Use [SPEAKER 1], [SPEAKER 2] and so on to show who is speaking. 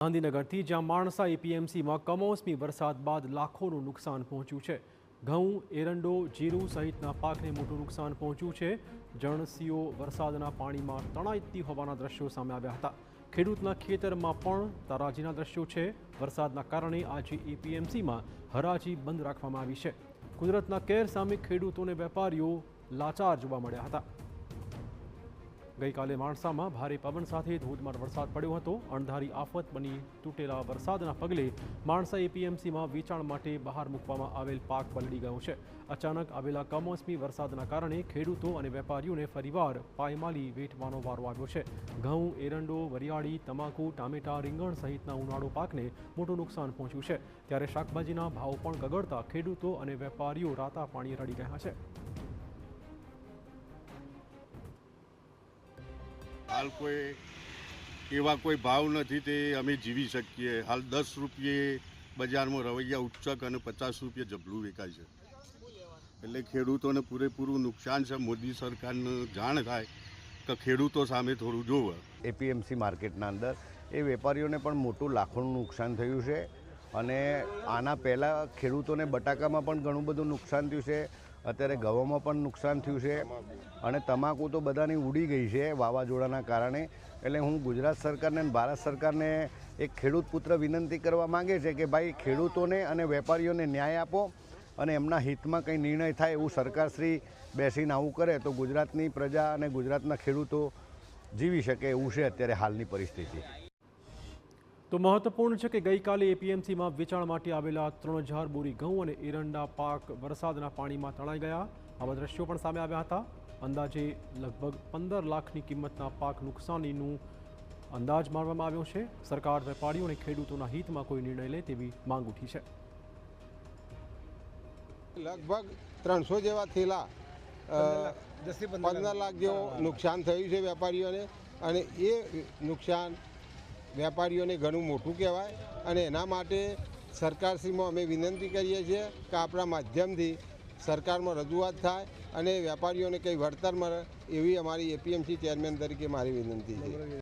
[SPEAKER 1] ગાંધીનગરથી જ્યાં માણસા એપીએમસીમાં કમોસમી વરસાદ બાદ લાખોનું નુકસાન પહોંચ્યું છે। ઘઉં, એરંડો, જીરું સહિતના પાકને મોટું નુકસાન પહોંચ્યું છે। જણસીઓ વરસાદના પાણીમાં તણાઈતી હોવાના દ્રશ્યો સામે આવ્યા હતા। ખેડૂતના ખેતરમાં પણ તારાજીના દ્રશ્યો છે। વરસાદના કારણે આજે એપીએમસીમાં હરાજી બંધ રાખવામાં આવી છે। કુદરતના કેર સામે ખેડૂતો અને વેપારીઓ લાચાર જોવા મળ્યા હતા। ગઈકાલે માણસામાં ભારે પવન સાથે ધોધમાર વરસાદ પડ્યો હતો। અણધારી આફત બની તૂટેલા વરસાદના પગલે માણસા એપીએમસીમાં વેચાણ માટે બહાર મૂકવામાં આવેલ પાક પલળી ગયો છે। અચાનક આવેલા કમોસમી વરસાદના કારણે ખેડૂતો અને વેપારીઓને ફરીવાર પાયમાલી વેઠવાનો વારો આવ્યો છે। ઘઉં, એરંડો, વરિયાળી, તમાકુ, ટામેટા, રીંગણ સહિતના ઉનાળુ પાકને મોટું નુકસાન પહોંચ્યું છે। ત્યારે શાકભાજીના ભાવ પણ ગગડતા ખેડૂતો અને વેપારીઓ રાતા પાણી રડી ગયા છે।
[SPEAKER 2] हाल कोई भाव नहीं ते अमे जीवी सकीए। हाल 10 रुपये बजार में रवैया उच्चक और 50 रुपये जबलू वेचाय छे। एटले खेडूतोने पूरेपूरुं नुकसान छे। मोदी सरकारने जाण थाय के खेडूतो सामे थोड़ुं जोवे।
[SPEAKER 3] एपीएमसी मार्केटना अंदर ए वेपारीओने पण मोटुं लाखोनुं नुकसान थयुं छे અને આના પહેલાં ખેડૂતોને બટાકામાં પણ ઘણું બધું નુકસાન થયું છે। અત્યારે ઘઉંમાં પણ નુકસાન થયું છે અને તમાકુ તો બધાની ઉડી ગઈ છે વાવાઝોડાના કારણે। એટલે હું ગુજરાત સરકારને અને ભારત સરકારને એક ખેડૂત પુત્ર વિનંતી કરવા માંગે છે કે ભાઈ ખેડૂતોને અને વેપારીઓને ન્યાય આપો અને એમના હિતમાં કંઈ નિર્ણય થાય એવું સરકારશ્રી બેસીને આવું કરે તો ગુજરાતની પ્રજા અને ગુજરાતના ખેડૂતો જીવી શકે એવું છે અત્યારે હાલની પરિસ્થિતિ।
[SPEAKER 1] તો મહત્વપૂર્ણ છે કે ગઈકાલે એપીએમસીમાં વેચાણ માટે આવેલા 3000 બોરી ઘઉં અને એરંડા પાક વરસાદના પાણીમાં તણાઈ ગયા। આવા દ્રશ્યો પણ સામે આવ્યા હતા। અંદાજે લગભગ 15 લાખની કિંમતના પાક નુકસાનીનું અંદાજ મારવામાં આવ્યો છે। સરકાર વેપારીઓ અને ખેડૂતોના હિતમાં કોઈ નિર્ણય લે તેવી માંગ ઉઠી છે।
[SPEAKER 4] લગભગ 300 જેવા થેલા 15 લાખ જેવું નુકસાન થયું છે વેપારીઓને અને એ નુકસાન વેપારીઓને ઘણું મોટું કહેવાય અને એના માટે સરકારશ્રીમાં અમે વિનંતી કરીએ છીએ કે આપણા માધ્યમથી સરકારમાં રજૂઆત થાય અને વેપારીઓને કંઈ વળતર મળે એવી અમારી એપીએમસી ચેરમેન તરીકે મારી વિનંતી છે।